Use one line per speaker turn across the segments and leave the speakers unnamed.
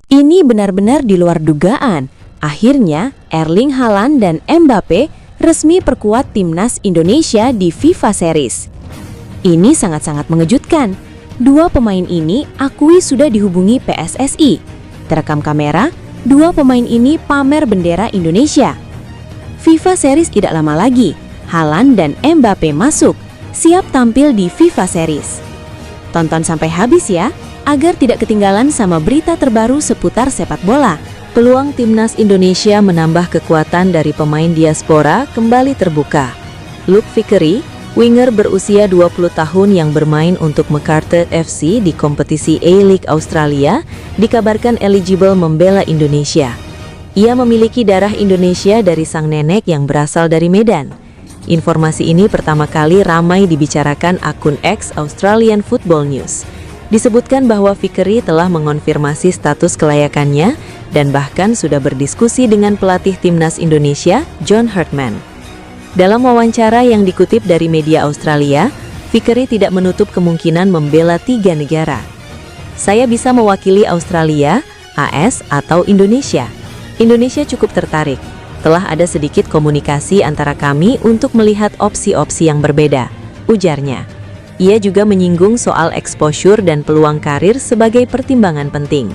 Ini benar-benar di luar dugaan. Akhirnya, Erling Haaland dan Mbappe resmi perkuat timnas Indonesia di FIFA Series. Ini sangat-sangat mengejutkan. Dua pemain ini akui sudah dihubungi PSSI. Terekam kamera, dua pemain ini pamer bendera Indonesia. FIFA Series tidak lama lagi. Haaland dan Mbappe masuk, siap tampil di FIFA Series. Tonton sampai habis ya, agar tidak ketinggalan sama berita terbaru seputar sepak bola.
Peluang timnas Indonesia menambah kekuatan dari pemain diaspora kembali terbuka. Luke Vickery, winger berusia 20 tahun yang bermain untuk Macarthur FC di kompetisi A-League Australia, dikabarkan eligible membela Indonesia. Ia memiliki darah Indonesia dari sang nenek yang berasal dari Medan. Informasi ini pertama kali ramai dibicarakan akun X Australian Football News. Disebutkan bahwa Vickery telah mengonfirmasi status kelayakannya dan bahkan sudah berdiskusi dengan pelatih timnas Indonesia, John Hartman. Dalam wawancara yang dikutip dari media Australia, Vickery tidak menutup kemungkinan membela 3 negara. Saya bisa mewakili Australia, AS, atau Indonesia. Indonesia cukup tertarik. Telah ada sedikit komunikasi antara kami untuk melihat opsi-opsi yang berbeda, ujarnya. Ia juga menyinggung soal exposure dan peluang karir sebagai pertimbangan penting.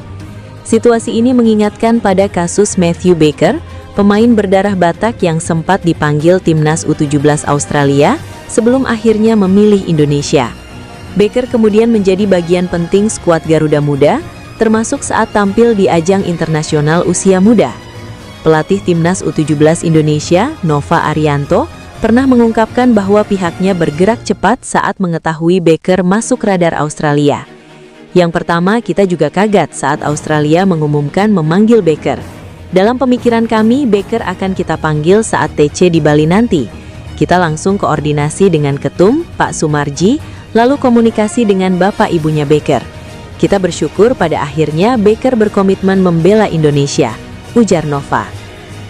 Situasi ini mengingatkan pada kasus Matthew Baker, pemain berdarah Batak yang sempat dipanggil timnas U17 Australia sebelum akhirnya memilih Indonesia. Baker kemudian menjadi bagian penting skuad Garuda Muda, termasuk saat tampil di ajang internasional usia muda. Pelatih timnas U17 Indonesia, Nova Arianto, pernah mengungkapkan bahwa pihaknya bergerak cepat saat mengetahui Baker masuk radar Australia. Yang pertama, kita juga kaget saat Australia mengumumkan memanggil Baker. Dalam pemikiran kami, Baker akan kita panggil saat TC di Bali nanti. Kita langsung koordinasi dengan Ketum, Pak Sumarji, lalu komunikasi dengan bapak ibunya Baker. Kita bersyukur pada akhirnya Baker berkomitmen membela Indonesia, ujar Nova.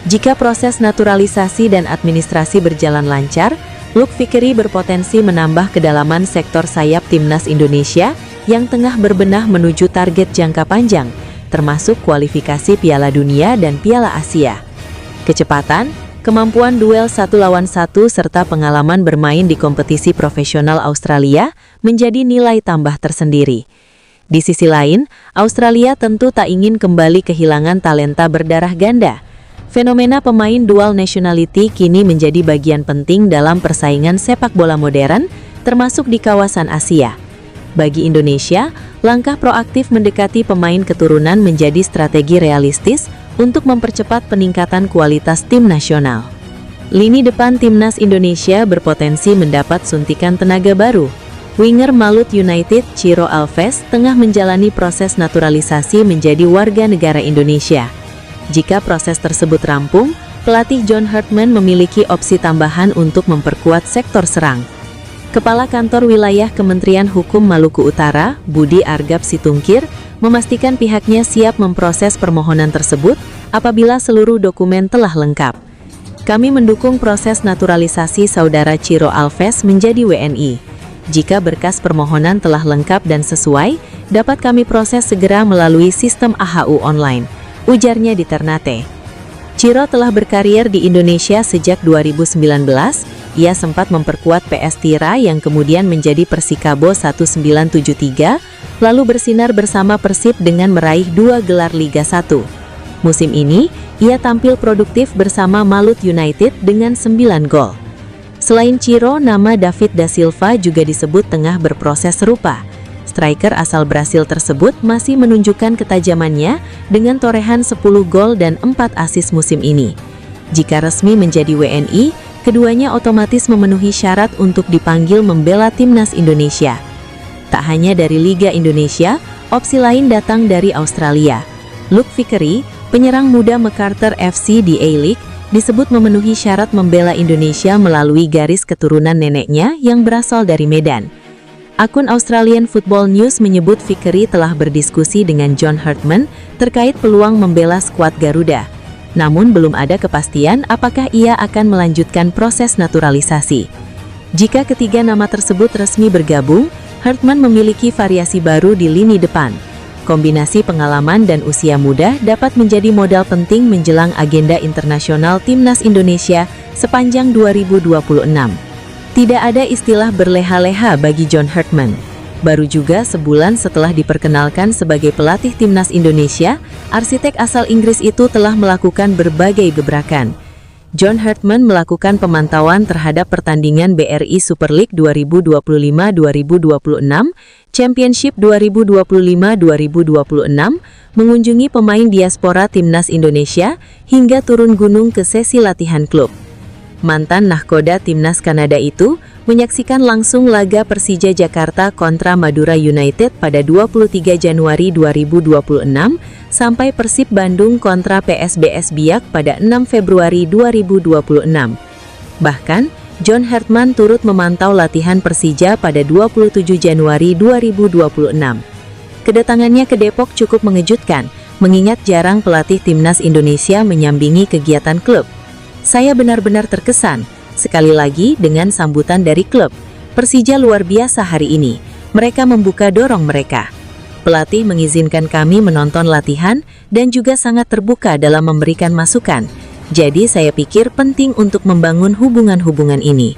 Jika proses naturalisasi dan administrasi berjalan lancar, Luke Vickery berpotensi menambah kedalaman sektor sayap timnas Indonesia yang tengah berbenah menuju target jangka panjang, termasuk kualifikasi Piala Dunia dan Piala Asia. Kecepatan, kemampuan duel 1 lawan 1 serta pengalaman bermain di kompetisi profesional Australia menjadi nilai tambah tersendiri. Di sisi lain, Australia tentu tak ingin kembali kehilangan talenta berdarah ganda. Fenomena pemain dual nationality kini menjadi bagian penting dalam persaingan sepak bola modern, termasuk di kawasan Asia. Bagi Indonesia, langkah proaktif mendekati pemain keturunan menjadi strategi realistis untuk mempercepat peningkatan kualitas tim nasional. Lini depan timnas Indonesia berpotensi mendapat suntikan tenaga baru. Winger Malut United Ciro Alves tengah menjalani proses naturalisasi menjadi warga negara Indonesia. Jika proses tersebut rampung, pelatih John Hartman memiliki opsi tambahan untuk memperkuat sektor serang. Kepala Kantor Wilayah Kementerian Hukum Maluku Utara, Budi Argap Situngkir, memastikan pihaknya siap memproses permohonan tersebut apabila seluruh dokumen telah lengkap. Kami mendukung proses naturalisasi saudara Ciro Alves menjadi WNI. Jika berkas permohonan telah lengkap dan sesuai, dapat kami proses segera melalui sistem AHU online, ujarnya di Ternate. Ciro telah berkarir di Indonesia sejak 2019. Ia sempat memperkuat PS Tira yang kemudian menjadi Persikabo 1973, lalu bersinar bersama Persib dengan meraih 2 gelar Liga 1. Musim ini, ia tampil produktif bersama Malut United dengan 9 gol. Selain Ciro, nama David da Silva juga disebut tengah berproses serupa. Striker asal Brasil tersebut masih menunjukkan ketajamannya dengan torehan 10 gol dan 4 assist musim ini. Jika resmi menjadi WNI, keduanya otomatis memenuhi syarat untuk dipanggil membela timnas Indonesia. Tak hanya dari Liga Indonesia, opsi lain datang dari Australia. Luke Vickery, penyerang muda Macarthur FC di A-League, disebut memenuhi syarat membela Indonesia melalui garis keturunan neneknya yang berasal dari Medan. Akun Australian Football News menyebut Vickery telah berdiskusi dengan John Hartman terkait peluang membela skuad Garuda. Namun belum ada kepastian apakah ia akan melanjutkan proses naturalisasi. Jika ketiga nama tersebut resmi bergabung, Hartman memiliki variasi baru di lini depan. Kombinasi pengalaman dan usia muda dapat menjadi modal penting menjelang agenda internasional Timnas Indonesia sepanjang 2026. Tidak ada istilah berleha-leha bagi John Hartman. Baru juga sebulan setelah diperkenalkan sebagai pelatih Timnas Indonesia, arsitek asal Inggris itu telah melakukan berbagai gebrakan. John Hartman melakukan pemantauan terhadap pertandingan BRI Super League 2025-2026, Championship 2025-2026, mengunjungi pemain diaspora Timnas Indonesia, hingga turun gunung ke sesi latihan klub. Mantan nahkoda Timnas Kanada itu menyaksikan langsung laga Persija Jakarta kontra Madura United pada 23 Januari 2026 sampai Persib Bandung kontra PSBS Biak pada 6 Februari 2026. Bahkan, John Hartman turut memantau latihan Persija pada 27 Januari 2026. Kedatangannya ke Depok cukup mengejutkan, mengingat jarang pelatih Timnas Indonesia menyambangi kegiatan klub. Saya benar-benar terkesan, sekali lagi dengan sambutan dari klub. Persija luar biasa hari ini, mereka membuka dorong mereka. Pelatih mengizinkan kami menonton latihan dan juga sangat terbuka dalam memberikan masukan. Jadi saya pikir penting untuk membangun hubungan-hubungan ini.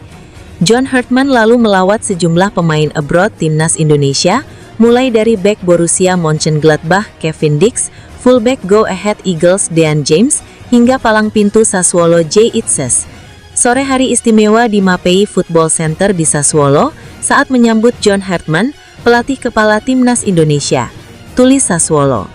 John Hartman lalu melawat sejumlah pemain abroad Timnas Indonesia, mulai dari bek Borussia Mönchengladbach Kevin Dix, fullback Go Ahead Eagles Dean James, hingga palang pintu Sassuolo Jay Itzes. Sore hari istimewa di Mapei Football Center di Sassuolo saat menyambut John Hartman, pelatih kepala Timnas Indonesia. Tulis Sassuolo.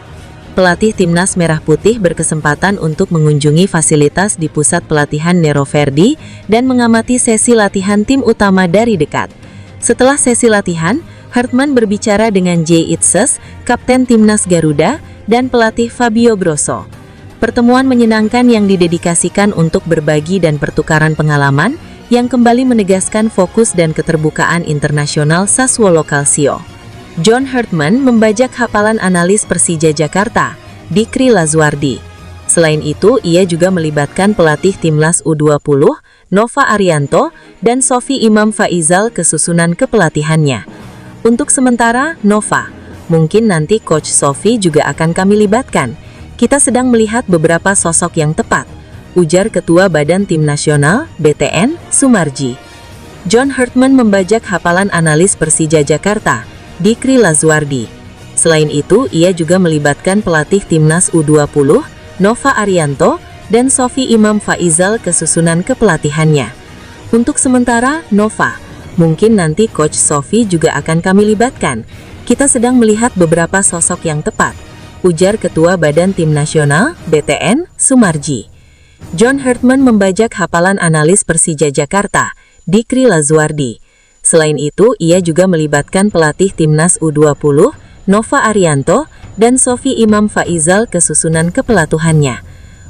Pelatih Timnas Merah Putih berkesempatan untuk mengunjungi fasilitas di pusat pelatihan Nero Verdi dan mengamati sesi latihan tim utama dari dekat. Setelah sesi latihan, Hartman berbicara dengan Jay Itzes, kapten Timnas Garuda, dan pelatih Fabio Grosso. Pertemuan menyenangkan yang didedikasikan untuk berbagi dan pertukaran pengalaman, yang kembali menegaskan fokus dan keterbukaan internasional Sassuolo Calcio. John Hartman membajak hafalan analis Persija Jakarta, Dikri Lazuardi. Selain itu, ia juga melibatkan pelatih Timnas U20, Nova Arianto, dan Sofi Imam Faizal ke susunan kepelatihannya. Untuk sementara, Nova, mungkin nanti Coach Sofi juga akan kami libatkan. Kita sedang melihat beberapa sosok yang tepat, ujar Ketua Badan Tim Nasional, BTN, Sumarji. John Hartman membajak hafalan analis Persija Jakarta, Dikri Lazuardi. Selain itu, ia juga melibatkan pelatih Timnas U20, Nova Arianto, dan Sofi Imam Faizal ke susunan kepelatihannya. Untuk sementara, Nova, mungkin nanti Coach Sofi juga akan kami libatkan. Kita sedang melihat beberapa sosok yang tepat, ujar Ketua Badan Tim Nasional, BTN, Sumarji. John Hartman membajak hafalan analis Persija Jakarta, Dikri Lazuardi. Selain itu, ia juga melibatkan pelatih Timnas U20, Nova Arianto, dan Sofi Imam Faizal ke susunan kepelatihannya.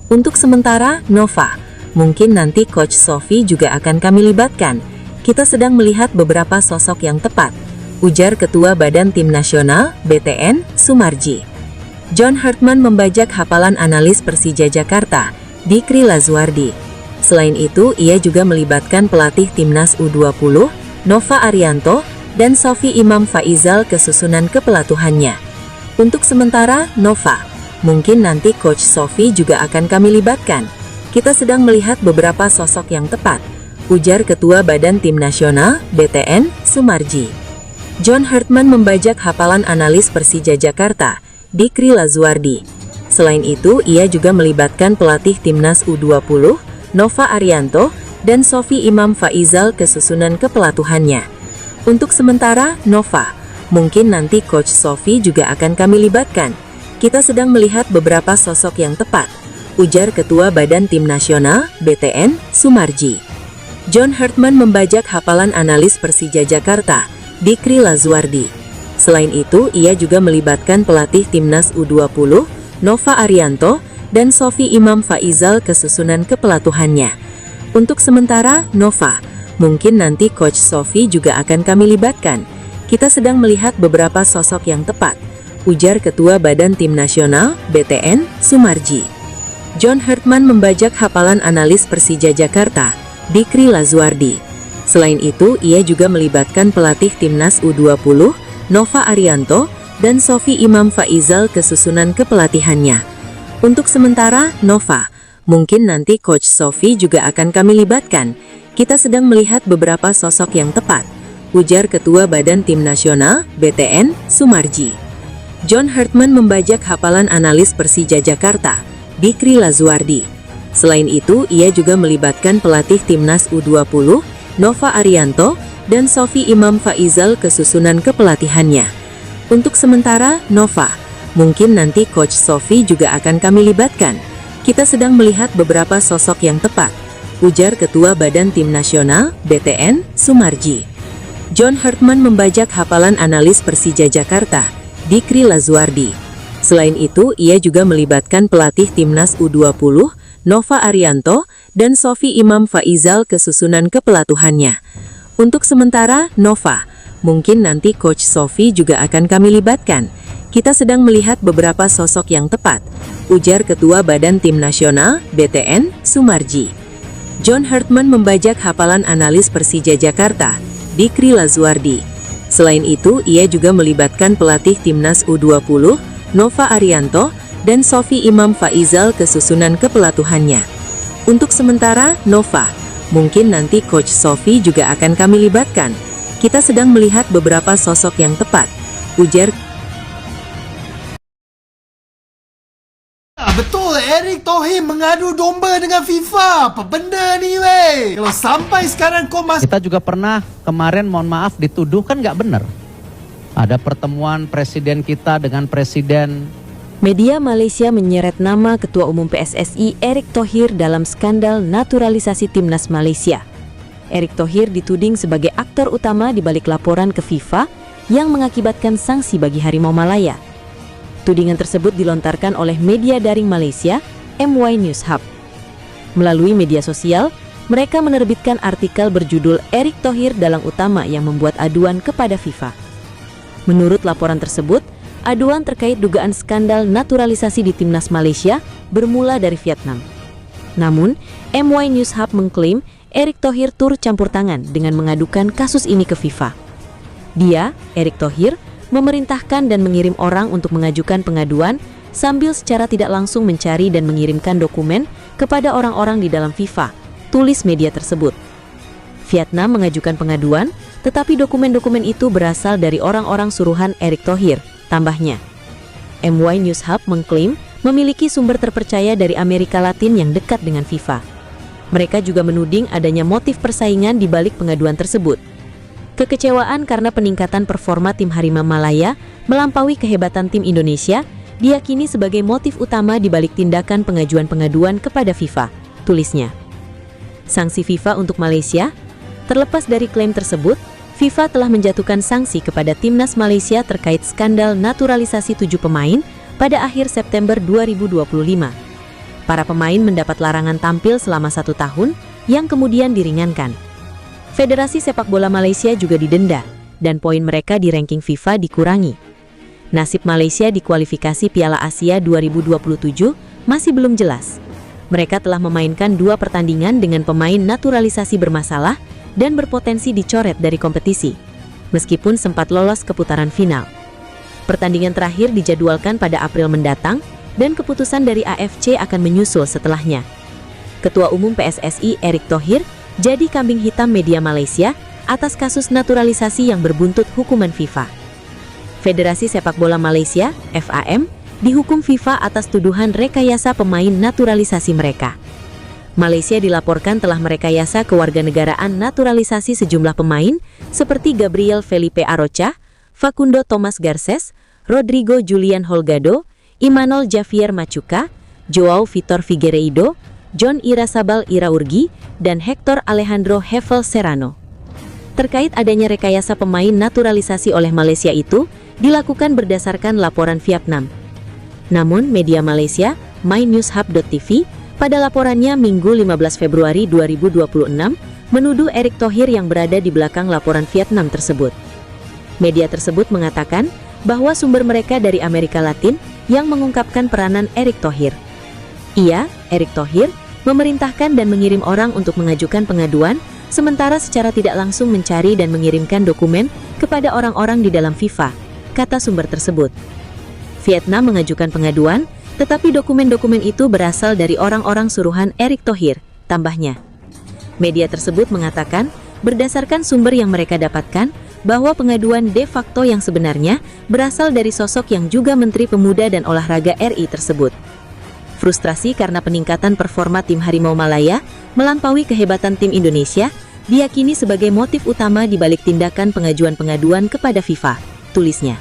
Untuk sementara, Nova, mungkin nanti Coach Sofi juga akan kami libatkan. Kita sedang melihat beberapa sosok yang tepat, ujar Ketua Badan Tim Nasional, BTN, Sumarji. John Hartman membajak hafalan analis Persija Jakarta, Dikri Lazuardi. Selain itu, ia juga melibatkan pelatih Timnas U20, Nova Arianto, dan Sofi Imam Faizal ke susunan kepelatihannya. Untuk sementara, Nova, mungkin nanti Coach Sofi juga akan kami libatkan. Kita sedang melihat beberapa sosok yang tepat, ujar Ketua Badan Tim Nasional, BTN, Sumarji. John Hartman membajak hafalan analis Persija Jakarta, Dikri Lazuardi. Selain itu, ia juga melibatkan pelatih Timnas U20, Nova Arianto, dan Sofi Imam Faizal ke susunan kepelatihannya. Untuk sementara, Nova, mungkin nanti Coach Sofi juga akan kami libatkan. Kita sedang melihat beberapa sosok yang tepat, ujar Ketua Badan Tim Nasional, BTN, Sumarji. John Hartman membajak hafalan analis Persija Jakarta, Dikri Lazuardi. Selain itu, ia juga melibatkan pelatih Timnas U20, Nova Arianto, dan Sofi Imam Faizal ke susunan kepelatihannya. Untuk sementara, Nova, mungkin nanti Coach Sofi juga akan kami libatkan. Kita sedang melihat beberapa sosok yang tepat, ujar Ketua Badan Tim Nasional, BTN, Sumarji. John Hartman membajak hafalan analis Persija Jakarta, Dikri Lazuardi. Selain itu, ia juga melibatkan pelatih Timnas U20, Nova Arianto, dan Sofi Imam Faizal ke susunan kepelatihannya. Untuk sementara, Nova, mungkin nanti Coach Sofi juga akan kami libatkan. Kita sedang melihat beberapa sosok yang tepat, ujar Ketua Badan Tim Nasional, BTN, Sumarji. John Hartman membajak hafalan analis Persija Jakarta, Dikri Lazuardi. Selain itu, ia juga melibatkan pelatih Timnas U20, Nova Arianto, dan Sofi Imam Faizal ke susunan kepelatihannya. Untuk sementara, Nova, mungkin nanti Coach Sofi juga akan kami libatkan. Kita sedang melihat beberapa sosok yang tepat, ujar Ketua Badan Tim Nasional, BTN, Sumarji. John Hartman membajak hafalan analis Persija Jakarta, Dikri Lazuardi. Selain itu, ia juga melibatkan pelatih Timnas U20, Nova Arianto, dan Sofi Imam Faizal ke susunan kepelatihannya. Untuk sementara, Nova, mungkin nanti Coach Sofi juga akan kami libatkan. Kita sedang melihat beberapa sosok yang tepat, ujar Ketua Badan Tim Nasional, BTN, Sumarji. John Hartman membajak hafalan analis Persija Jakarta, Dikri Lazuardi. Selain itu, ia juga melibatkan pelatih Timnas U20, Nova Arianto, dan Sofi Imam Faizal ke susunan kepelatihannya. Untuk sementara, Nova, mungkin nanti Coach Sofi juga akan kami libatkan. Kita sedang melihat beberapa sosok yang tepat, ujar.
Betul, Erick Thohir mengadu domba dengan FIFA. Apa benda ni, weh? Kalau sampai sekarang kau masih...
Kita juga pernah kemarin, mohon maaf, dituduh kan nggak benar. Ada pertemuan presiden kita dengan presiden.
Media Malaysia menyeret nama Ketua Umum PSSI Erick Thohir dalam skandal naturalisasi Timnas Malaysia. Erick Thohir dituding sebagai aktor utama di balik laporan ke FIFA yang mengakibatkan sanksi bagi Harimau Malaya. Tudingan tersebut dilontarkan oleh media daring Malaysia, MY News Hub. Melalui media sosial, mereka menerbitkan artikel berjudul Erick Thohir dalang utama yang membuat aduan kepada FIFA. Menurut laporan tersebut, aduan terkait dugaan skandal naturalisasi di Timnas Malaysia bermula dari Vietnam. Namun, MY News Hub mengklaim Erick Thohir turut campur tangan dengan mengadukan kasus ini ke FIFA. Dia, Erick Thohir, memerintahkan dan mengirim orang untuk mengajukan pengaduan sambil secara tidak langsung mencari dan mengirimkan dokumen kepada orang-orang di dalam FIFA, tulis media tersebut. Vietnam mengajukan pengaduan, tetapi dokumen-dokumen itu berasal dari orang-orang suruhan Erick Thohir, tambahnya. MY News Hub mengklaim memiliki sumber terpercaya dari Amerika Latin yang dekat dengan FIFA. Mereka juga menuding adanya motif persaingan di balik pengaduan tersebut. Kekecewaan karena peningkatan performa tim Harimau Malaya melampaui kehebatan tim Indonesia diyakini sebagai motif utama di balik tindakan pengajuan pengaduan kepada FIFA, tulisnya. Sanksi FIFA untuk Malaysia, terlepas dari klaim tersebut, FIFA telah menjatuhkan sanksi kepada Timnas Malaysia terkait skandal naturalisasi 7 pemain pada akhir September 2025. Para pemain mendapat larangan tampil selama 1 tahun yang kemudian diringankan. Federasi Sepak Bola Malaysia juga didenda, dan poin mereka di ranking FIFA dikurangi. Nasib Malaysia di kualifikasi Piala Asia 2027 masih belum jelas. Mereka telah memainkan 2 pertandingan dengan pemain naturalisasi bermasalah dan berpotensi dicoret dari kompetisi, meskipun sempat lolos ke putaran final. Pertandingan terakhir dijadwalkan pada April mendatang, dan keputusan dari AFC akan menyusul setelahnya. Ketua Umum PSSI Erick Thohir jadi kambing hitam media Malaysia atas kasus naturalisasi yang berbuntut hukuman FIFA. Federasi Sepak Bola Malaysia, FAM, dihukum FIFA atas tuduhan rekayasa pemain naturalisasi mereka. Malaysia dilaporkan telah merekayasa kewarganegaraan naturalisasi sejumlah pemain seperti Gabriel Felipe Arocha, Facundo Thomas Garces, Rodrigo Julian Holgado, Imanol Javier Machuca, Joao Vitor Figueiredo, John Irasabal Iraurgi, dan Hector Alejandro Hevel Serrano. Terkait adanya rekayasa pemain naturalisasi oleh Malaysia itu dilakukan berdasarkan laporan Vietnam. Namun, media Malaysia, mynewshub.tv, pada laporannya Minggu 15 Februari 2026, menuduh Erick Thohir yang berada di belakang laporan Vietnam tersebut. Media tersebut mengatakan bahwa sumber mereka dari Amerika Latin yang mengungkapkan peranan Erick Thohir. Ia, Erick Thohir, memerintahkan dan mengirim orang untuk mengajukan pengaduan, sementara secara tidak langsung mencari dan mengirimkan dokumen kepada orang-orang di dalam FIFA, kata sumber tersebut. Vietnam mengajukan pengaduan, tetapi dokumen-dokumen itu berasal dari orang-orang suruhan Erick Thohir, tambahnya. Media tersebut mengatakan, berdasarkan sumber yang mereka dapatkan, bahwa pengaduan de facto yang sebenarnya berasal dari sosok yang juga Menteri Pemuda dan Olahraga RI tersebut. Frustrasi karena peningkatan performa tim Harimau Malaya melampaui kehebatan tim Indonesia diyakini sebagai motif utama di balik tindakan pengajuan-pengaduan kepada FIFA, tulisnya.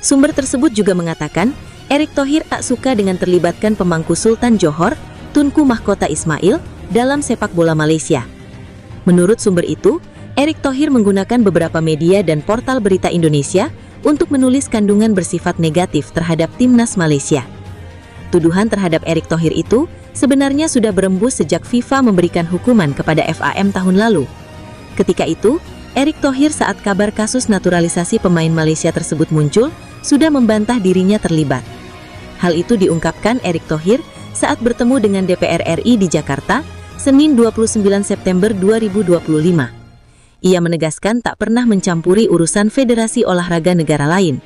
Sumber tersebut juga mengatakan, Erick Thohir tak suka dengan terlibatkan pemangku Sultan Johor, Tunku Mahkota Ismail, dalam sepak bola Malaysia. Menurut sumber itu, Erick Thohir menggunakan beberapa media dan portal berita Indonesia untuk menulis kandungan bersifat negatif terhadap timnas Malaysia. Tuduhan terhadap Erick Thohir itu sebenarnya sudah berembus sejak FIFA memberikan hukuman kepada FAM tahun lalu. Ketika itu, Erick Thohir saat kabar kasus naturalisasi pemain Malaysia tersebut muncul, sudah membantah dirinya terlibat. Hal itu diungkapkan Erick Thohir saat bertemu dengan DPR RI di Jakarta, Senin 29 September 2025. Ia menegaskan tak pernah mencampuri urusan Federasi Olahraga negara lain.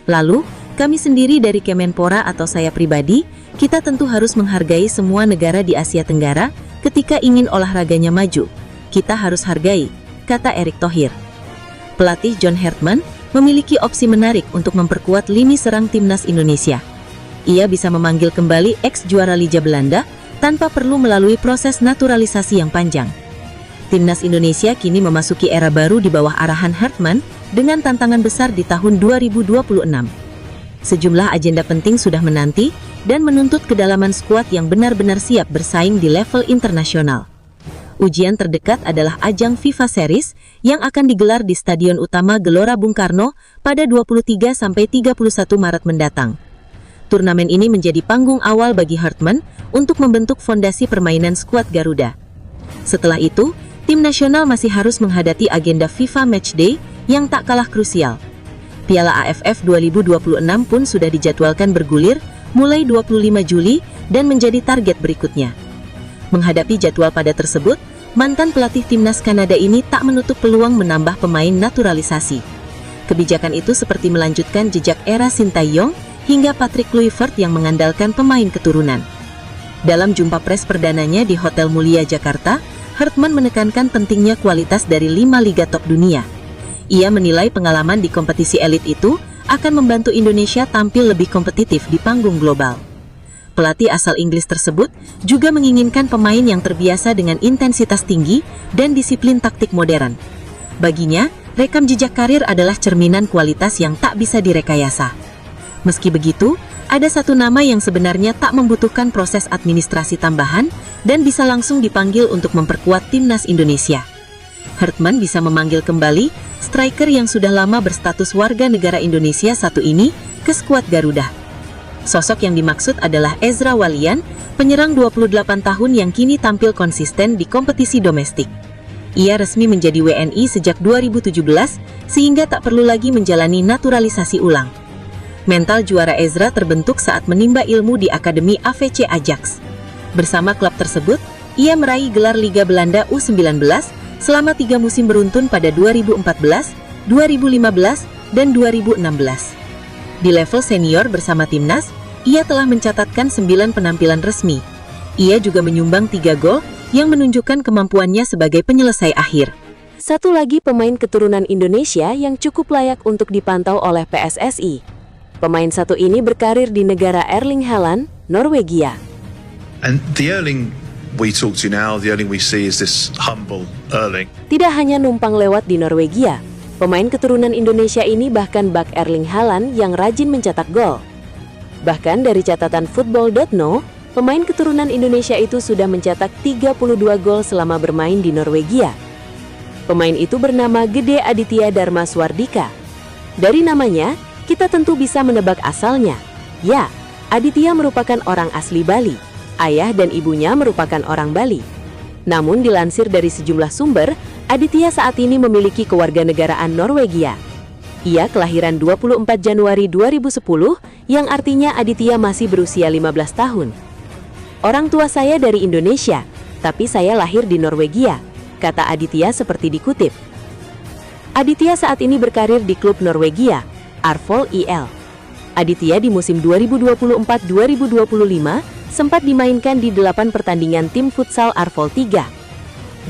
Lalu, kami sendiri dari Kemenpora atau saya pribadi, kita tentu harus menghargai semua negara di Asia Tenggara ketika ingin olahraganya maju. Kita harus hargai, kata Erick Thohir. Pelatih John Hartman memiliki opsi menarik untuk memperkuat lini serang timnas Indonesia. Ia bisa memanggil kembali ex-juara Liga Belanda tanpa perlu melalui proses naturalisasi yang panjang. Timnas Indonesia kini memasuki era baru di bawah arahan Hartman dengan tantangan besar di tahun 2026. Sejumlah agenda penting sudah menanti dan menuntut kedalaman skuad yang benar-benar siap bersaing di level internasional. Ujian terdekat adalah ajang FIFA Series yang akan digelar di Stadion Utama Gelora Bung Karno pada 23-31 Maret mendatang. Turnamen ini menjadi panggung awal bagi Hartman untuk membentuk fondasi permainan skuad Garuda. Setelah itu, tim nasional masih harus menghadapi agenda FIFA Matchday yang tak kalah krusial. Piala AFF 2026 pun sudah dijadwalkan bergulir mulai 25 Juli dan menjadi target berikutnya. Menghadapi jadwal padat tersebut, mantan pelatih timnas Kanada ini tak menutup peluang menambah pemain naturalisasi. Kebijakan itu seperti melanjutkan jejak era Sintayong hingga Patrick Kluivert yang mengandalkan pemain keturunan. Dalam jumpa pers perdananya di Hotel Mulia Jakarta, Hartman menekankan pentingnya kualitas dari 5 liga top dunia. Ia menilai pengalaman di kompetisi elit itu akan membantu Indonesia tampil lebih kompetitif di panggung global. Pelatih asal Inggris tersebut juga menginginkan pemain yang terbiasa dengan intensitas tinggi dan disiplin taktik modern. Baginya, rekam jejak karir adalah cerminan kualitas yang tak bisa direkayasa. Meski begitu, ada satu nama yang sebenarnya tak membutuhkan proses administrasi tambahan dan bisa langsung dipanggil untuk memperkuat timnas Indonesia. Hartman bisa memanggil kembali striker yang sudah lama berstatus warga negara Indonesia satu ini ke skuad Garuda. Sosok yang dimaksud adalah Ezra Walian, penyerang 28 tahun yang kini tampil konsisten di kompetisi domestik. Ia resmi menjadi WNI sejak 2017, sehingga tak perlu lagi menjalani naturalisasi ulang. Mental juara Ezra terbentuk saat menimba ilmu di Akademi AVC Ajax. Bersama klub tersebut, ia meraih gelar Liga Belanda U19 selama 3 musim beruntun pada 2014, 2015, dan 2016. Di level senior bersama timnas, ia telah mencatatkan 9 penampilan resmi. Ia juga menyumbang 3 gol yang menunjukkan kemampuannya sebagai penyelesai akhir.
Satu lagi pemain keturunan Indonesia yang cukup layak untuk dipantau oleh PSSI. Pemain satu ini berkarir di negara Erling Haaland, Norwegia.
And the Erling we talk to now, the Erling we see is this humble Erling.
Tidak hanya numpang lewat di Norwegia, pemain keturunan Indonesia ini bahkan bak Erling Haaland yang rajin mencetak gol. Bahkan dari catatan Football.no, pemain keturunan Indonesia itu sudah mencetak 32 gol selama bermain di Norwegia. Pemain itu bernama Gede Aditya Dharma Swardika. Dari namanya, kita tentu bisa menebak asalnya. Ya, Aditya merupakan orang asli Bali. Ayah dan ibunya merupakan orang Bali. Namun dilansir dari sejumlah sumber, Aditya saat ini memiliki kewarganegaraan Norwegia. Ia kelahiran 24 Januari 2010, yang artinya Aditya masih berusia 15 tahun. Orang tua saya dari Indonesia, tapi saya lahir di Norwegia, kata Aditya seperti dikutip. Aditya saat ini berkarir di klub Norwegia,
Arvol IL. Aditya di musim 2024-2025 sempat dimainkan di 8 pertandingan tim futsal Arvol 3.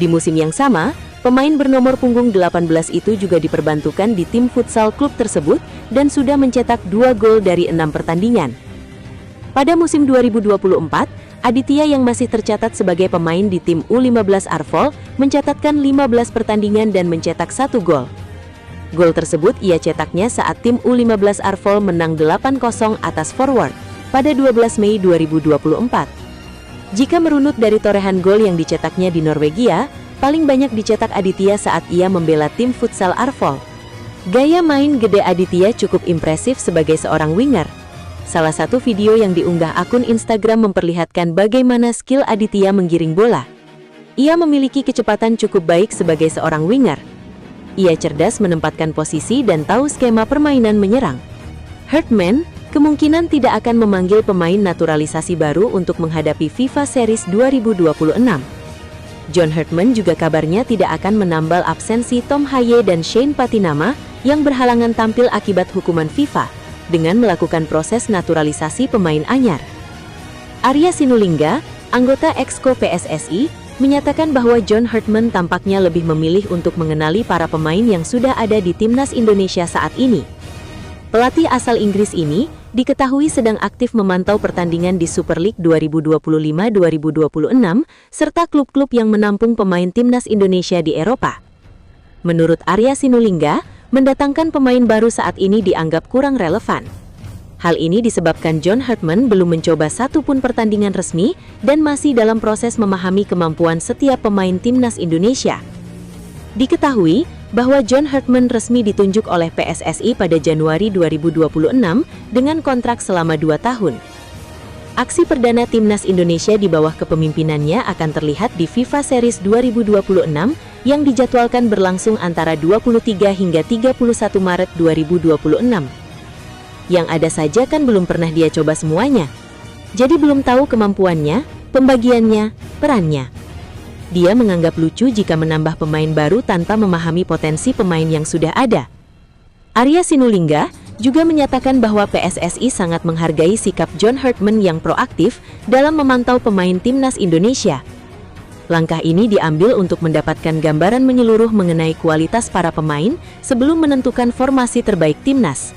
Di musim yang sama, pemain bernomor punggung 18 itu juga diperbantukan di tim futsal klub tersebut dan sudah mencetak 2 gol dari 6 pertandingan. Pada musim 2024, Aditya yang masih tercatat sebagai pemain di tim U15 Arvol mencatatkan 15 pertandingan dan mencetak 1 gol. Gol tersebut ia cetaknya saat tim U15 Arvol menang 8-0 atas Forward pada 12 Mei 2024. Jika merunut dari torehan gol yang dicetaknya di Norwegia, paling banyak dicetak Aditya saat ia membela tim futsal Arvol. Gaya main gede Aditya cukup impresif sebagai seorang winger. Salah satu video yang diunggah akun Instagram memperlihatkan bagaimana skill Aditya menggiring bola. Ia memiliki kecepatan cukup baik sebagai seorang winger. Ia cerdas menempatkan posisi dan tahu skema permainan menyerang. Hartman kemungkinan tidak akan memanggil pemain naturalisasi baru untuk menghadapi FIFA Series 2026. John Hartman juga kabarnya tidak akan menambal absensi Tom Haye dan Shane Patinama yang berhalangan tampil akibat hukuman FIFA dengan melakukan proses naturalisasi pemain anyar. Arya Sinulinga, anggota Exco PSSI, menyatakan bahwa John Hartman tampaknya lebih memilih untuk mengenali para pemain yang sudah ada di timnas Indonesia saat ini. Pelatih asal Inggris ini diketahui sedang aktif memantau pertandingan di Super League 2025-2026 serta klub-klub yang menampung pemain timnas Indonesia di Eropa. Menurut Arya Sinulinga, mendatangkan pemain baru saat ini dianggap kurang relevan. Hal ini disebabkan John Hartman belum mencoba satu pun pertandingan resmi dan masih dalam proses memahami kemampuan setiap pemain timnas Indonesia. Diketahui bahwa John Hartman resmi ditunjuk oleh PSSI pada Januari 2026 dengan kontrak selama 2 tahun. Aksi perdana timnas Indonesia di bawah kepemimpinannya akan terlihat di FIFA Series 2026 yang dijadwalkan berlangsung antara 23 hingga 31 Maret 2026. Yang ada saja kan belum pernah dia coba semuanya. Jadi belum tahu kemampuannya, pembagiannya, perannya. Dia menganggap lucu jika menambah pemain baru tanpa memahami potensi pemain yang sudah ada. Arya Sinulinga juga menyatakan bahwa PSSI sangat menghargai sikap John Hartman yang proaktif dalam memantau pemain timnas Indonesia. Langkah ini diambil untuk mendapatkan gambaran menyeluruh mengenai kualitas para pemain sebelum menentukan formasi terbaik timnas.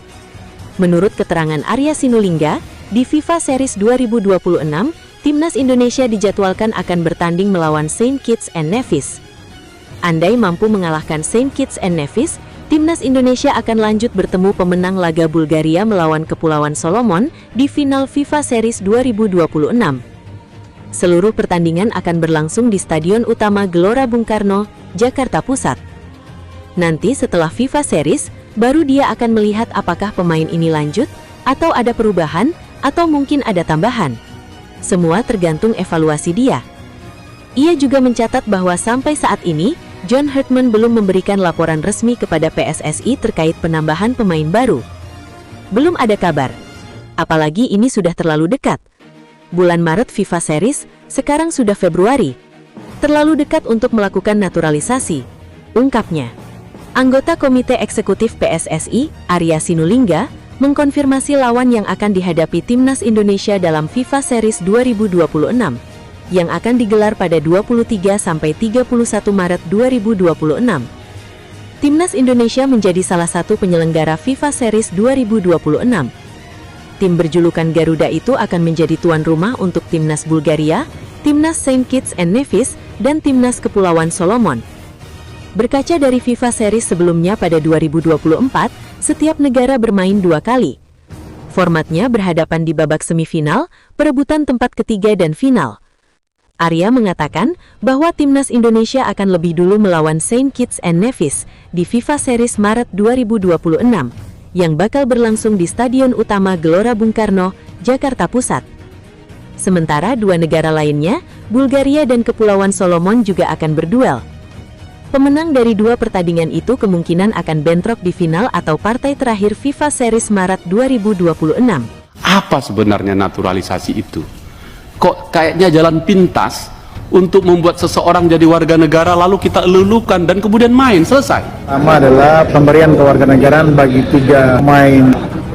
Menurut keterangan Arya Sinulinga, di FIFA Series 2026, timnas Indonesia dijadwalkan akan bertanding melawan Saint Kitts and Nevis. Andai mampu mengalahkan Saint Kitts and Nevis, timnas Indonesia akan lanjut bertemu pemenang laga Bulgaria melawan Kepulauan Solomon di final FIFA Series 2026. Seluruh pertandingan akan berlangsung di Stadion Utama Gelora Bung Karno, Jakarta Pusat. Nanti setelah FIFA Series, baru dia akan melihat apakah pemain ini lanjut, atau ada perubahan, atau mungkin ada tambahan. Semua tergantung evaluasi dia. Ia juga mencatat bahwa sampai saat ini, John Hartman belum memberikan laporan resmi kepada PSSI terkait penambahan pemain baru. Belum ada kabar. Apalagi ini sudah terlalu dekat. Bulan Maret FIFA Series, sekarang sudah Februari. Terlalu dekat untuk melakukan naturalisasi, ungkapnya. Anggota Komite Eksekutif PSSI, Arya Sinulinga, mengkonfirmasi lawan yang akan dihadapi timnas Indonesia dalam FIFA Series 2026, yang akan digelar pada 23 sampai 31 Maret 2026. Timnas Indonesia menjadi salah satu penyelenggara FIFA Series 2026. Tim berjulukan Garuda itu akan menjadi tuan rumah untuk Timnas Bulgaria, Timnas Saint Kitts and Nevis, dan Timnas Kepulauan Solomon. Berkaca dari FIFA Series sebelumnya pada 2024, setiap negara bermain 2 kali. Formatnya berhadapan di babak semifinal, perebutan tempat ketiga dan final. Arya mengatakan bahwa Timnas Indonesia akan lebih dulu melawan Saint Kitts and Nevis di FIFA Series Maret 2026. Yang bakal berlangsung di Stadion Utama Gelora Bung Karno, Jakarta Pusat. Sementara 2 negara lainnya, Bulgaria dan Kepulauan Solomon juga akan berduel. Pemenang dari 2 pertandingan itu kemungkinan akan bentrok di final atau partai terakhir FIFA Series Maret 2026.
Apa sebenarnya naturalisasi itu? Kok kayaknya jalan pintas untuk membuat seseorang jadi warga negara lalu kita lulukan dan kemudian main, selesai.
Pertama adalah pemberian kewarganegaraan bagi 3 pemain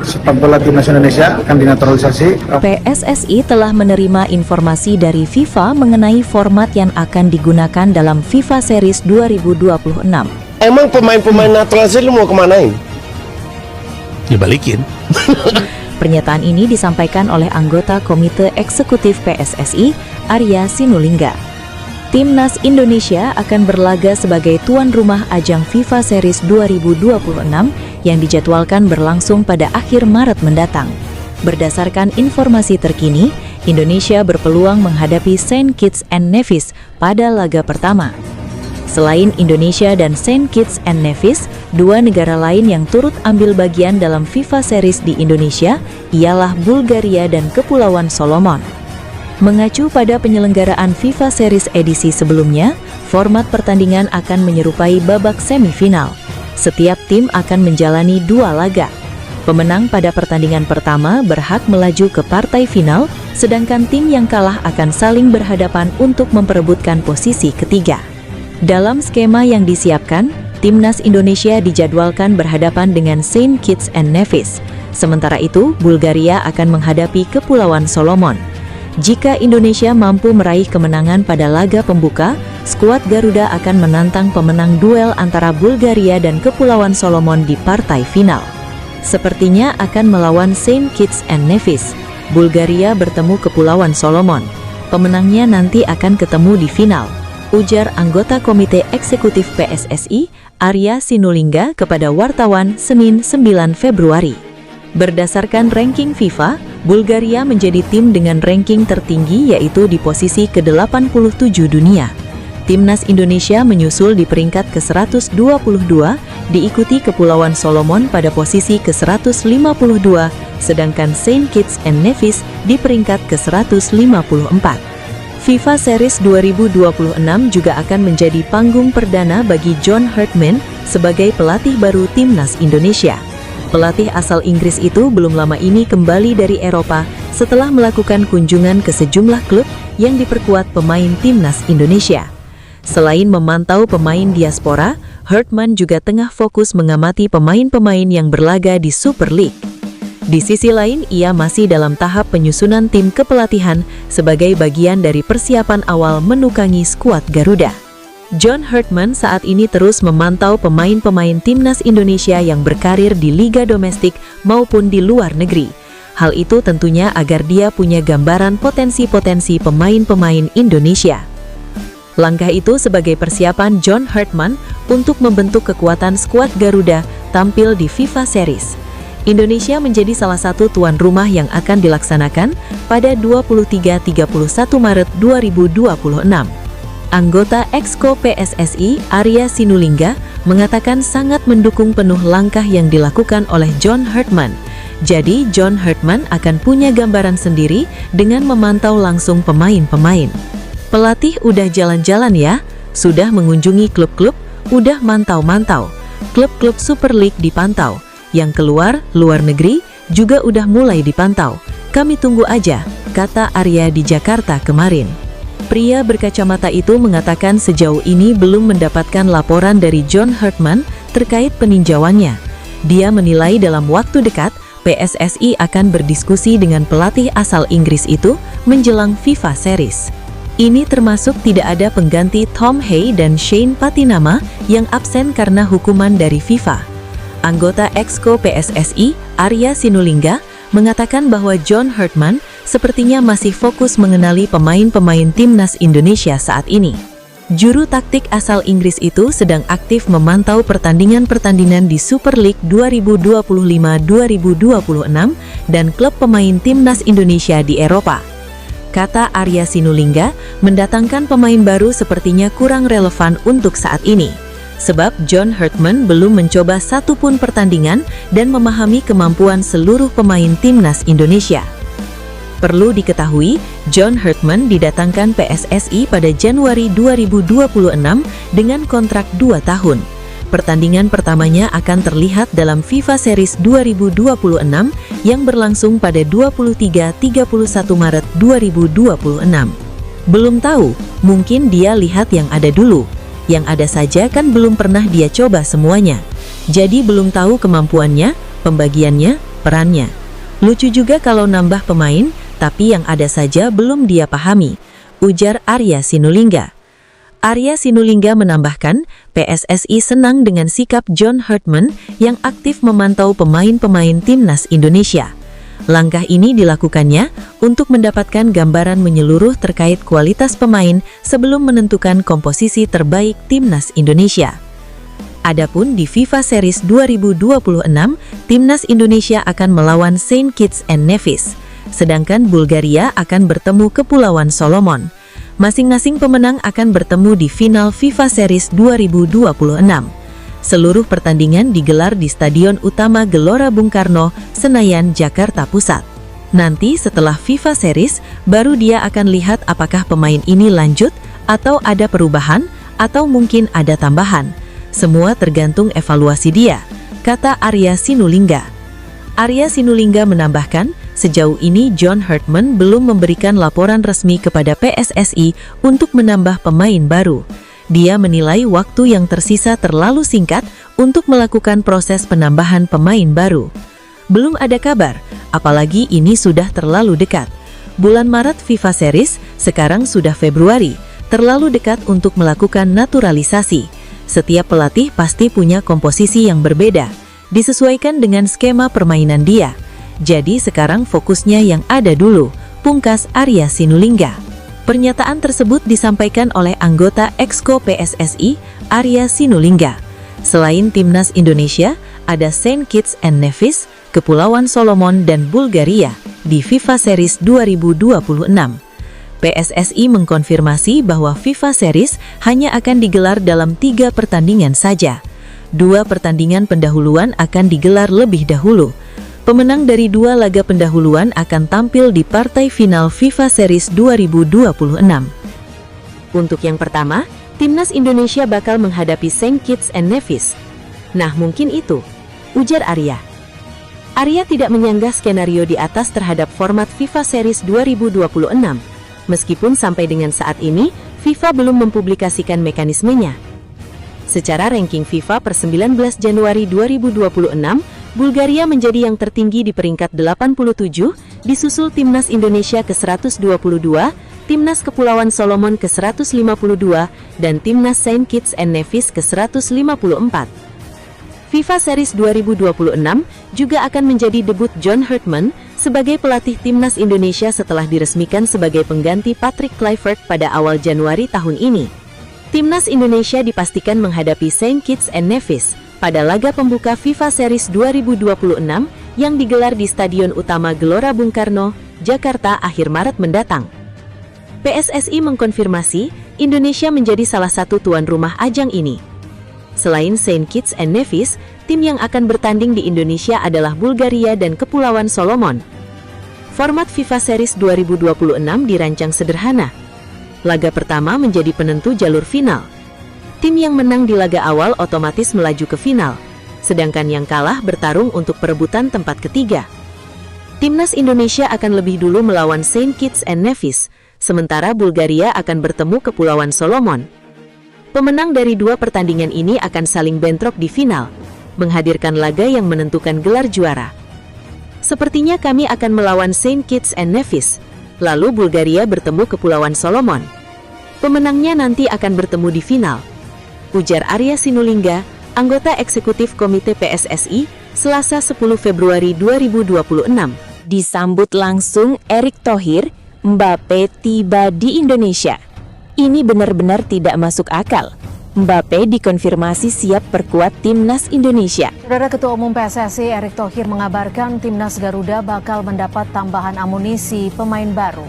sepak bola timnas Indonesia akan dinaturalisasi.
PSSI telah menerima informasi dari FIFA mengenai format yang akan digunakan dalam FIFA Series 2026.
Emang pemain-pemain naturalisasi lu mau kemanain?
Dibalikin.
Pernyataan ini disampaikan oleh anggota Komite Eksekutif PSSI, Arya Sinulinga. Timnas Indonesia akan berlaga sebagai tuan rumah ajang FIFA Series 2026 yang dijadwalkan berlangsung pada akhir Maret mendatang. Berdasarkan informasi terkini, Indonesia berpeluang menghadapi Saint Kitts and Nevis pada laga pertama. Selain Indonesia dan Saint Kitts and Nevis, 2 negara lain yang turut ambil bagian dalam FIFA Series di Indonesia ialah Bulgaria dan Kepulauan Solomon. Mengacu pada penyelenggaraan FIFA Series edisi sebelumnya, format pertandingan akan menyerupai babak semifinal. Setiap tim akan menjalani 2 laga. Pemenang pada pertandingan pertama berhak melaju ke partai final, sedangkan tim yang kalah akan saling berhadapan untuk memperebutkan posisi ketiga. Dalam skema yang disiapkan, Timnas Indonesia dijadwalkan berhadapan dengan Saint Kitts and Nevis. Sementara itu, Bulgaria akan menghadapi Kepulauan Solomon. Jika Indonesia mampu meraih kemenangan pada laga pembuka, skuad Garuda akan menantang pemenang duel antara Bulgaria dan Kepulauan Solomon di partai final. Sepertinya akan melawan Saint Kitts and Nevis. Bulgaria bertemu Kepulauan Solomon. Pemenangnya nanti akan ketemu di final, ujar anggota Komite Eksekutif PSSI, Arya Sinulinga kepada wartawan Senin 9 Februari. Berdasarkan ranking FIFA, Bulgaria menjadi tim dengan ranking tertinggi yaitu di posisi ke-87 dunia. Timnas Indonesia menyusul di peringkat ke-122, diikuti Kepulauan Solomon pada posisi ke-152, sedangkan Saint Kitts and Nevis di peringkat ke-154. FIFA Series 2026 juga akan menjadi panggung perdana bagi John Herdman sebagai pelatih baru Timnas Indonesia. Pelatih asal Inggris itu belum lama ini kembali dari Eropa setelah melakukan kunjungan ke sejumlah klub yang diperkuat pemain Timnas Indonesia. Selain memantau pemain diaspora, Herdman juga tengah fokus mengamati pemain-pemain yang berlaga di Super League. Di sisi lain, ia masih dalam tahap penyusunan tim kepelatihan sebagai bagian dari persiapan awal menukangi skuad Garuda. John Herdman saat ini terus memantau pemain-pemain Timnas Indonesia yang berkarir di liga domestik maupun di luar negeri. Hal itu tentunya agar dia punya gambaran potensi-potensi pemain-pemain Indonesia. Langkah itu sebagai persiapan John Herdman untuk membentuk kekuatan skuad Garuda tampil di FIFA Series. Indonesia menjadi salah satu tuan rumah yang akan dilaksanakan pada 23-31 Maret 2026. Anggota Exco PSSI, Arya Sinulinga, mengatakan sangat mendukung penuh langkah yang dilakukan oleh John Herdman. Jadi, John Herdman akan punya gambaran sendiri dengan memantau langsung pemain-pemain. Pelatih udah jalan-jalan ya, sudah mengunjungi klub-klub, udah mantau-mantau. Klub-klub Super League dipantau, yang keluar, luar negeri, juga udah mulai dipantau. Kami tunggu aja, kata Arya di Jakarta kemarin. Pria berkacamata itu mengatakan sejauh ini belum mendapatkan laporan dari John Herdman terkait peninjauannya. Dia menilai dalam waktu dekat, PSSI akan berdiskusi dengan pelatih asal Inggris itu menjelang FIFA Series. Ini termasuk tidak ada pengganti Tom Hay dan Shane Patinama yang absen karena hukuman dari FIFA. Anggota Exco PSSI, Arya Sinulinga, mengatakan bahwa John Herdman sepertinya masih fokus mengenali pemain-pemain Timnas Indonesia saat ini. Juru taktik asal Inggris itu sedang aktif memantau pertandingan-pertandingan di Super League 2025-2026 dan klub pemain Timnas Indonesia di Eropa. Kata Arya Sinulinga, mendatangkan pemain baru sepertinya kurang relevan untuk saat ini. Sebab John Herdman belum mencoba satupun pertandingan dan memahami kemampuan seluruh pemain Timnas Indonesia. Perlu diketahui, John Herdman didatangkan PSSI pada Januari 2026 dengan kontrak 2 tahun. Pertandingan pertamanya akan terlihat dalam FIFA Series 2026 yang berlangsung pada 23-31 Maret 2026. Belum tahu Mungkin dia lihat yang ada dulu. Yang ada saja kan belum pernah dia coba semuanya. Jadi belum tahu kemampuannya, pembagiannya, perannya. Lucu juga kalau nambah pemain, tapi yang ada saja belum dia pahami, ujar Arya Sinulinga. Arya Sinulinga menambahkan, PSSI senang dengan sikap John Hartman yang aktif memantau pemain-pemain timnas Indonesia. Langkah ini dilakukannya untuk mendapatkan gambaran menyeluruh terkait kualitas pemain sebelum menentukan komposisi terbaik timnas Indonesia. Adapun di FIFA Series 2026, timnas Indonesia akan melawan Saint Kitts and Nevis, sedangkan Bulgaria akan bertemu Kepulauan Solomon. Masing-masing pemenang akan bertemu di final FIFA Series 2026. Seluruh pertandingan digelar di Stadion Utama Gelora Bung Karno, Senayan, Jakarta Pusat. Nanti setelah FIFA Series, baru dia akan lihat apakah pemain ini lanjut, atau ada perubahan, atau mungkin ada tambahan. Semua tergantung evaluasi dia, kata Arya Sinulinga. Arya Sinulinga menambahkan, sejauh ini John Hartman belum memberikan laporan resmi kepada PSSI untuk menambah pemain baru. Dia menilai waktu yang tersisa terlalu singkat untuk melakukan proses penambahan pemain baru. Belum ada kabar, apalagi ini sudah terlalu dekat. Bulan Maret FIFA Series, sekarang sudah Februari, terlalu dekat untuk melakukan naturalisasi. Setiap pelatih pasti punya komposisi yang berbeda, disesuaikan dengan skema permainan dia. Jadi sekarang fokusnya yang ada dulu, pungkas Arya Sinulinga. Pernyataan tersebut disampaikan oleh anggota Exco PSSI, Arya Sinulinga. Selain timnas Indonesia, ada Saint Kitts and Nevis, Kepulauan Solomon dan Bulgaria di FIFA Series 2026. PSSI mengkonfirmasi bahwa FIFA Series hanya akan digelar dalam 3 pertandingan saja. 2 pertandingan pendahuluan akan digelar lebih dahulu. Pemenang dari 2 laga pendahuluan akan tampil di partai final FIFA Series 2026. Untuk yang pertama, timnas Indonesia bakal menghadapi Saint Kitts and Nevis. Nah, mungkin itu, ujar Arya. Arya tidak menyanggah skenario di atas terhadap format FIFA Series 2026, meskipun sampai dengan saat ini, FIFA belum mempublikasikan mekanismenya. Secara ranking FIFA per 19 Januari 2026, Bulgaria menjadi yang tertinggi di peringkat 87, disusul timnas Indonesia ke-122, timnas Kepulauan Solomon ke-152, dan timnas Saint Kitts and Nevis ke-154. FIFA Series 2026 juga akan menjadi debut John Hartman sebagai pelatih timnas Indonesia setelah diresmikan sebagai pengganti Patrick Kluivert pada awal Januari tahun ini. Timnas Indonesia dipastikan menghadapi Saint Kitts and Nevis pada laga pembuka FIFA Series 2026 yang digelar di Stadion Utama Gelora Bung Karno, Jakarta akhir Maret mendatang. PSSI mengkonfirmasi Indonesia menjadi salah satu tuan rumah ajang ini. Selain Saint Kitts and Nevis, tim yang akan bertanding di Indonesia adalah Bulgaria dan Kepulauan Solomon. Format FIFA Series 2026 dirancang sederhana. Laga pertama menjadi penentu jalur final. Tim yang menang di laga awal otomatis melaju ke final, sedangkan yang kalah bertarung untuk perebutan tempat ketiga. Timnas Indonesia akan lebih dulu melawan Saint Kitts and Nevis, sementara Bulgaria akan bertemu Kepulauan Solomon. Pemenang dari 2 pertandingan ini akan saling bentrok di final, menghadirkan laga yang menentukan gelar juara. Sepertinya kami akan melawan Saint Kitts and Nevis, lalu Bulgaria bertemu Kepulauan Solomon. Pemenangnya nanti akan bertemu di final, ujar Arya Sinulinga, anggota eksekutif Komite PSSI, Selasa 10 Februari 2026.
Disambut langsung Erick Thohir, Mbappe tiba di Indonesia. Ini benar-benar tidak masuk akal. Mbappe dikonfirmasi siap perkuat timnas Indonesia.
Saudara Ketua Umum PSSI Erick Thohir mengabarkan timnas Garuda bakal mendapat tambahan amunisi pemain baru.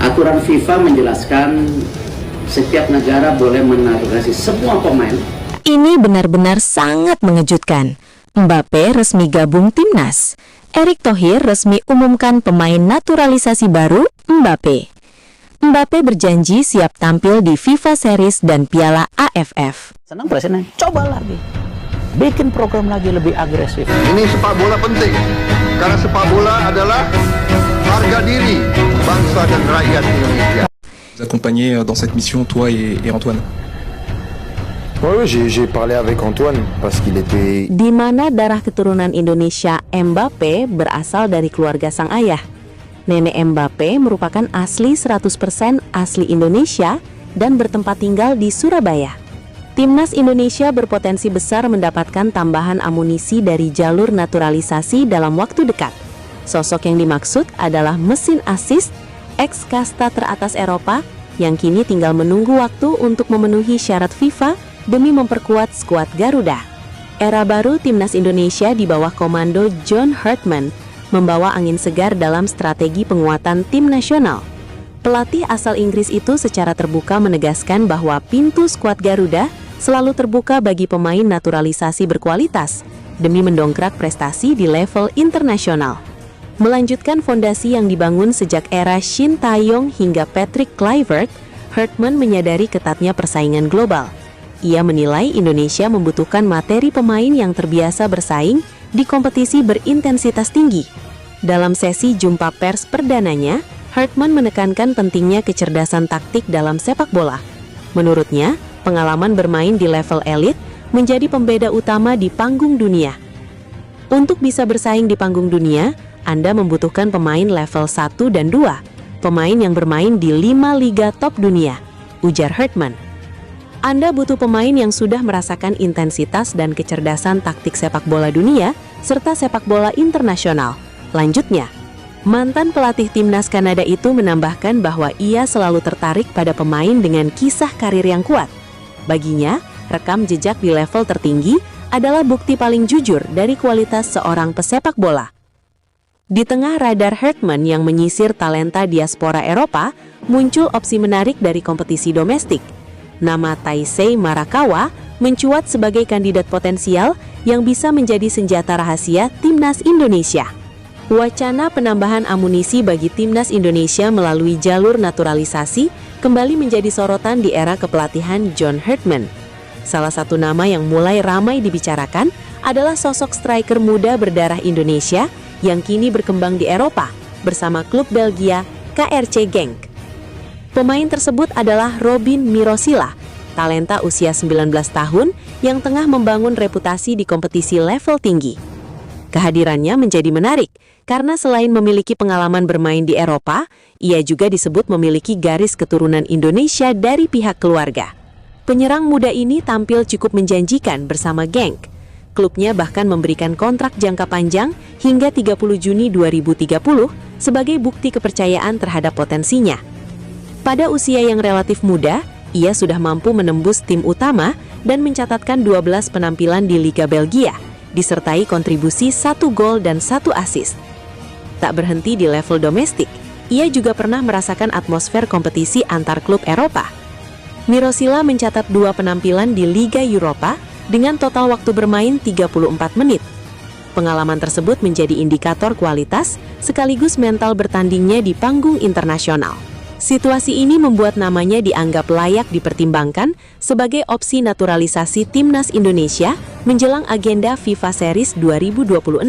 Aturan FIFA menjelaskan setiap negara boleh menaturalisasi semua pemain.
Ini benar-benar sangat mengejutkan. Mbappe resmi gabung timnas. Erick Thohir resmi umumkan pemain naturalisasi baru, Mbappe. Mbappe berjanji siap tampil di FIFA Series dan Piala AFF.
Senang Presiden, coba lagi. Bikin program lagi lebih agresif.
Ini sepak bola penting, karena sepak bola adalah harga diri bangsa dan rakyat Indonesia. accompagner dans cette mission, toi et Antoine.
Oui, j'ai parlé avec Antoine parce qu'il était...
Di mana darah keturunan Indonesia Mbappe berasal dari keluarga sang ayah. Nenek Mbappe merupakan asli 100% asli Indonesia dan bertempat tinggal di Surabaya. Timnas Indonesia berpotensi besar mendapatkan tambahan amunisi dari jalur naturalisasi dalam waktu dekat. Sosok yang dimaksud adalah mesin assist ex kasta teratas Eropa yang kini tinggal menunggu waktu untuk memenuhi syarat FIFA demi memperkuat skuad Garuda. Era baru Timnas Indonesia di bawah komando John Hartman membawa angin segar dalam strategi penguatan tim nasional. Pelatih asal Inggris itu secara terbuka menegaskan bahwa pintu skuad Garuda selalu terbuka bagi pemain naturalisasi berkualitas demi mendongkrak prestasi di level internasional. Melanjutkan fondasi yang dibangun sejak era Shin Tae-yong hingga Patrick Kluivert, Hartman menyadari ketatnya persaingan global. Ia menilai Indonesia membutuhkan materi pemain yang terbiasa bersaing di kompetisi berintensitas tinggi. Dalam sesi jumpa pers perdananya, Hartman menekankan pentingnya kecerdasan taktik dalam sepak bola. Menurutnya, pengalaman bermain di level elit menjadi pembeda utama di panggung dunia. Untuk bisa bersaing di panggung dunia, Anda membutuhkan pemain level 1 dan 2, pemain yang bermain di 5 liga top dunia, ujar Hartman. Anda butuh pemain yang sudah merasakan intensitas dan kecerdasan taktik sepak bola dunia serta sepak bola internasional. Lanjutnya, mantan pelatih timnas Kanada itu menambahkan bahwa ia selalu tertarik pada pemain dengan kisah karir yang kuat. Baginya, rekam jejak di level tertinggi adalah bukti paling jujur dari kualitas seorang pesepak bola. Di tengah radar Hartman yang menyisir talenta diaspora Eropa, muncul opsi menarik dari kompetisi domestik. Nama Taisei Marakawa mencuat sebagai kandidat potensial yang bisa menjadi senjata rahasia Timnas Indonesia. Wacana penambahan amunisi bagi Timnas Indonesia melalui jalur naturalisasi kembali menjadi sorotan di era kepelatihan John Hartman. Salah satu nama yang mulai ramai dibicarakan adalah sosok striker muda berdarah Indonesia yang kini berkembang di Eropa bersama klub Belgia KRC Genk. Pemain tersebut adalah Robin Mirosila, talenta usia 19 tahun yang tengah membangun reputasi di kompetisi level tinggi. Kehadirannya menjadi menarik karena selain memiliki pengalaman bermain di Eropa, ia juga disebut memiliki garis keturunan Indonesia dari pihak keluarga. Penyerang muda ini tampil cukup menjanjikan bersama Genk. Klubnya bahkan memberikan kontrak jangka panjang hingga 30 Juni 2030 sebagai bukti kepercayaan terhadap potensinya. Pada usia yang relatif muda, ia sudah mampu menembus tim utama dan mencatatkan 12 penampilan di Liga Belgia, disertai kontribusi 1 gol dan 1 assist. Tak berhenti di level domestik, ia juga pernah merasakan atmosfer kompetisi antar klub Eropa. Mirosila mencatat 2 penampilan di Liga Eropa dengan total waktu bermain 34 menit. Pengalaman tersebut menjadi indikator kualitas sekaligus mental bertandingnya di panggung internasional. Situasi ini membuat namanya dianggap layak dipertimbangkan sebagai opsi naturalisasi Timnas Indonesia menjelang agenda FIFA Series 2026.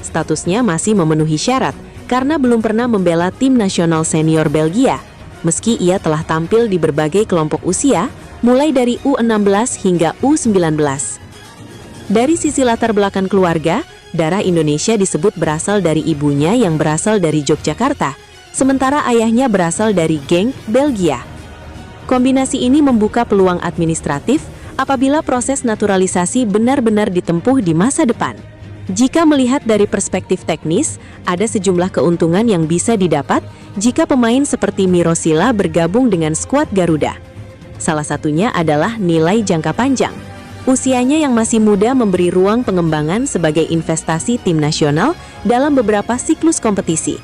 Statusnya masih memenuhi syarat karena belum pernah membela tim nasional senior Belgia, meski ia telah tampil di berbagai kelompok usia, mulai dari U16 hingga U19. Dari sisi latar belakang keluarga, darah Indonesia disebut berasal dari ibunya yang berasal dari Yogyakarta, sementara ayahnya berasal dari Genk, Belgia. Kombinasi ini membuka peluang administratif apabila proses naturalisasi benar-benar ditempuh di masa depan. Jika melihat dari perspektif teknis, ada sejumlah keuntungan yang bisa didapat jika pemain seperti Mirosila bergabung dengan skuad Garuda. Salah satunya adalah nilai jangka panjang. Usianya yang masih muda memberi ruang pengembangan sebagai investasi tim nasional dalam beberapa siklus kompetisi.